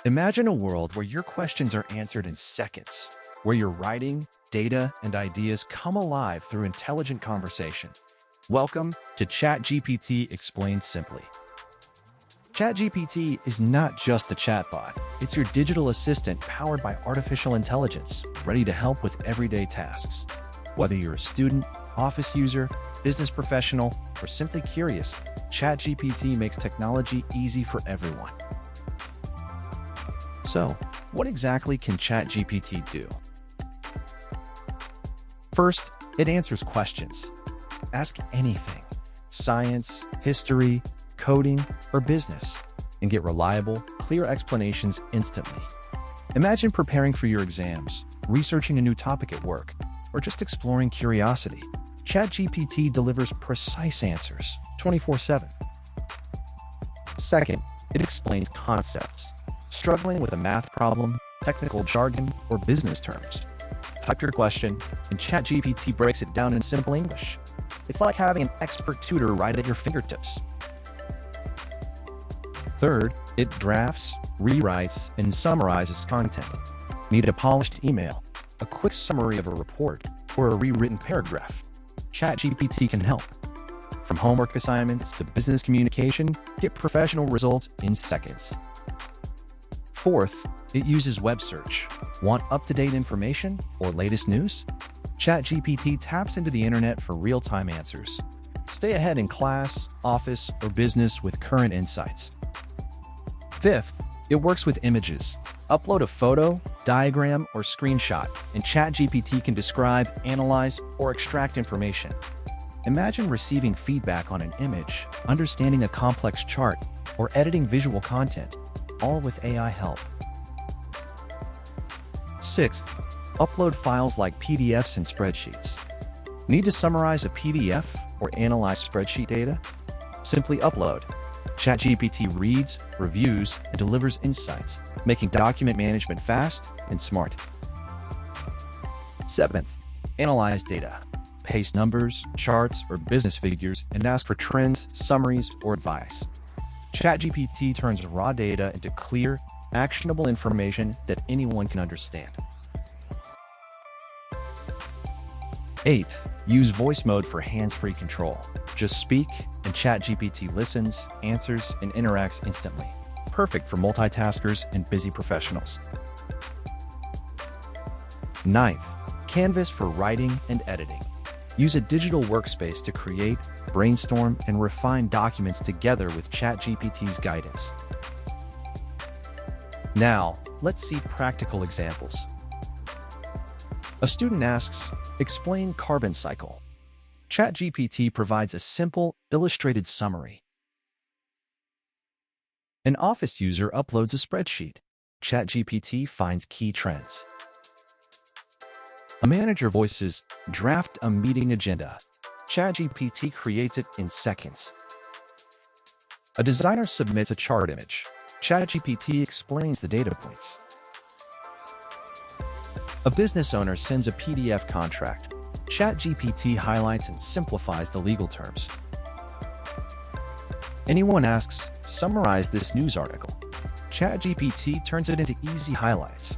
Imagine a world where your questions are answered in seconds, where your writing, data, and ideas come alive through intelligent conversation. Welcome to ChatGPT Explained Simply. ChatGPT is not just a chatbot, it's your digital assistant powered by artificial intelligence, ready to help with everyday tasks. Whether you're a student, office user, business professional, or simply curious, ChatGPT makes technology easy for everyone. So, what exactly can ChatGPT do? First, it answers questions. Ask anything: science, history, coding, or business, and get reliable, clear explanations instantly. Imagine preparing for your exams, researching a new topic at work, or just exploring curiosity. ChatGPT delivers precise answers 24/7. Second, it explains concepts. Struggling with a math problem, technical jargon, or business terms? Type your question, and ChatGPT breaks it down in simple English. It's like having an expert tutor right at your fingertips. Third, it drafts, rewrites, and summarizes content. Need a polished email, a quick summary of a report, or a rewritten paragraph? ChatGPT can help. From homework assignments to business communication, get professional results in seconds. Fourth, it uses web search. Want up-to-date information or latest news? ChatGPT taps into the internet for real-time answers. Stay ahead in class, office, or business with current insights. Fifth, it works with images. Upload a photo, diagram, or screenshot, and ChatGPT can describe, analyze, or extract information. Imagine receiving feedback on an image, understanding a complex chart, or editing visual content, all with AI help. Sixth, upload files like PDFs and spreadsheets. Need to summarize a PDF or analyze spreadsheet data? Simply upload. ChatGPT reads, reviews, and delivers insights, making document management fast and smart. Seventh, analyze data. Paste numbers, charts, or business figures and ask for trends, summaries, or advice. ChatGPT turns raw data into clear, actionable information that anyone can understand. Eighth, use voice mode for hands-free control. Just speak, and ChatGPT listens, answers, and interacts instantly. Perfect for multitaskers and busy professionals. Ninth, Canvas for writing and editing. Use a digital workspace to create, brainstorm, and refine documents together with ChatGPT's guidance. Now, let's see practical examples. A student asks, explain carbon cycle. ChatGPT provides a simple, illustrated summary. An office user uploads a spreadsheet. ChatGPT finds key trends. A manager voices, draft a meeting agenda. ChatGPT creates it in seconds. A designer submits a chart image. ChatGPT explains the data points. A business owner sends a PDF contract. ChatGPT highlights and simplifies the legal terms. Anyone asks, summarize this news article. ChatGPT turns it into easy highlights.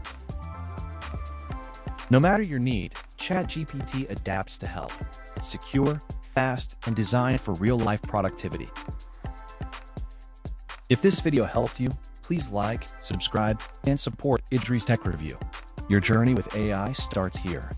No matter your need, ChatGPT adapts to help. It's secure, fast, and designed for real-life productivity. If this video helped you, please like, subscribe, and support Idrees Tech Review. Your journey with AI starts here.